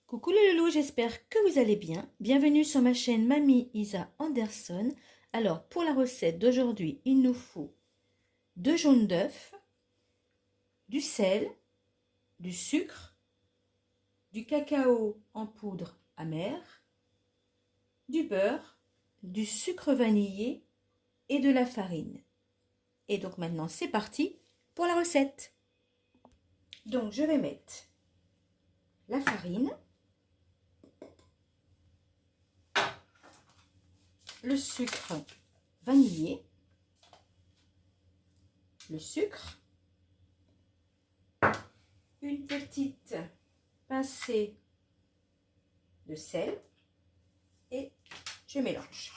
Coucou les loulous, j'espère que vous allez bien. Bienvenue sur ma chaîne Mamie Isa Anderson. Alors pour la recette d'aujourd'hui, il nous faut 2 jaunes d'œufs, du sel, du sucre, du cacao en poudre amère, du beurre, du sucre vanillé et de la farine. Et donc maintenant c'est parti pour la recette. Donc je vais mettre la farine, le sucre vanillé, le sucre, une petite pincée de sel et je mélange.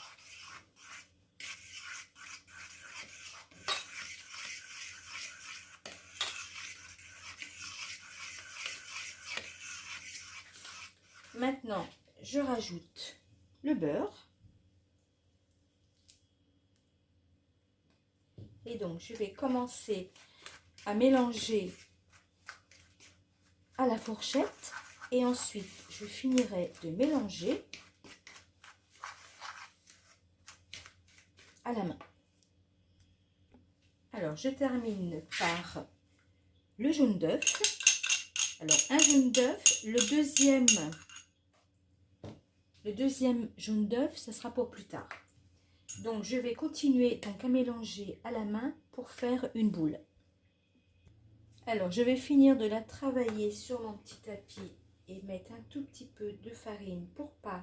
Maintenant, je rajoute le beurre. Et donc, je vais commencer à mélanger à la fourchette. Et ensuite, je finirai de mélanger à la main. Alors, je termine par le jaune d'œuf. Alors, un jaune d'œuf, le deuxième jaune d'œuf, ça sera pour plus tard. Donc, je vais continuer donc à mélanger à la main pour faire une boule. Alors, je vais finir de la travailler sur mon petit tapis et mettre un tout petit peu de farine pour pas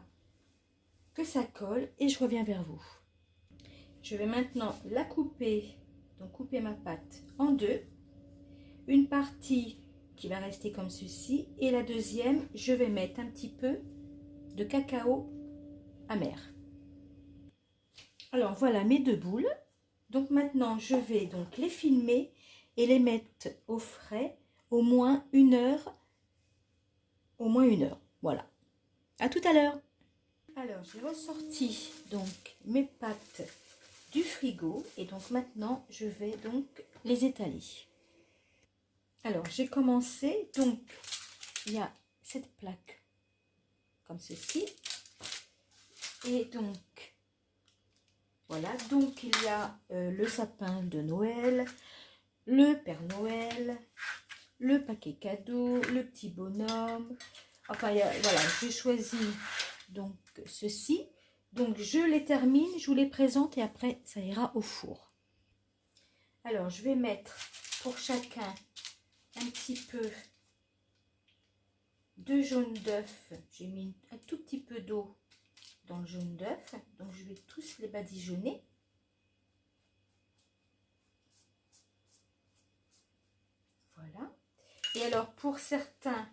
que ça colle et je reviens vers vous. Je vais maintenant la couper, donc couper ma pâte en deux. Une partie qui va rester comme ceci et la deuxième, je vais mettre un petit peu de cacao amer. Alors voilà mes deux boules. Donc maintenant je vais donc les filmer et les mettre au frais au moins une heure. Voilà. À tout à l'heure. Alors j'ai ressorti donc mes pâtes du frigo et donc maintenant je vais donc les étaler. Alors j'ai commencé, donc il y a cette plaque comme ceci et donc voilà, donc il y a le sapin de Noël, le Père Noël, le paquet cadeau, le petit bonhomme. Enfin, voilà, j'ai choisi donc ceci. Donc, je les termine, je vous les présente et après, ça ira au four. Alors, je vais mettre pour chacun un petit peu de jaune d'œuf. J'ai mis un tout petit peu d'eau dans le jaune d'œuf. Donc, je vais tous les badigeonner. Voilà. Et alors, pour certains,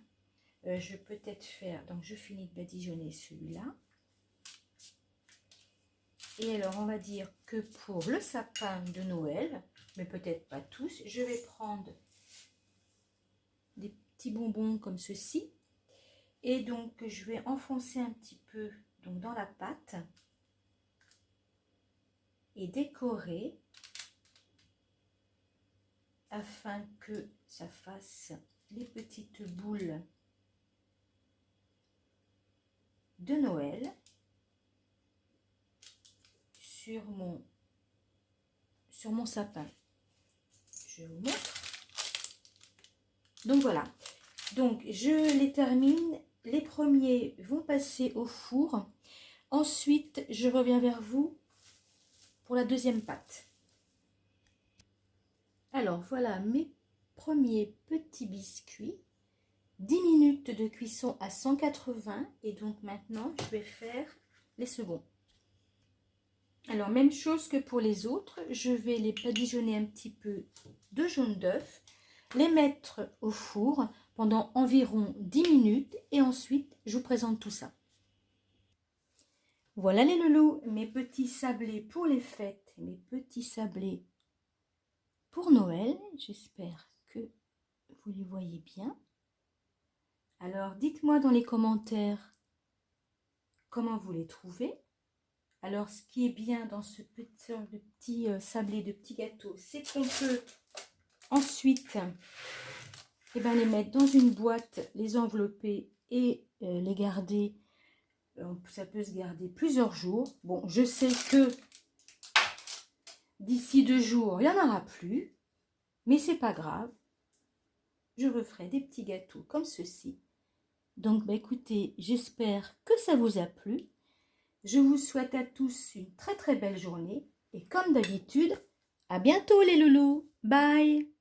je vais peut-être faire... Donc, je finis de badigeonner celui-là. Et alors, on va dire que pour le sapin de Noël, mais peut-être pas tous, je vais prendre des petits bonbons comme ceci. Et donc, je vais enfoncer un petit peu donc, dans la pâte et décorer afin que ça fasse les petites boules de Noël sur mon sapin. Je vous montre. Donc voilà. Donc je les termine. Les premiers vont passer au four. Ensuite, je reviens vers vous pour la deuxième pâte. Alors voilà mes premiers petits biscuits. 10 minutes de cuisson à 180 et donc maintenant je vais faire les seconds. Alors même chose que pour les autres, je vais les badigeonner un petit peu de jaune d'œuf, les mettre au four pendant environ 10 minutes et ensuite je vous présente tout ça. Voilà les loulous, mes petits sablés pour les fêtes, mes petits sablés pour Noël. J'espère que vous les voyez bien. Alors dites-moi dans les commentaires comment vous les trouvez. Alors ce qui est bien dans ce petit sablé de petits gâteaux, c'est qu'on peut ensuite les mettre dans une boîte, les envelopper et les garder, ça peut se garder plusieurs jours. Bon, je sais que d'ici 2 jours, il n'y en aura plus, mais c'est pas grave. Je referai des petits gâteaux comme ceci. Donc, bah, écoutez, j'espère que ça vous a plu. Je vous souhaite à tous une très très belle journée. Et comme d'habitude, à bientôt les loulous. Bye!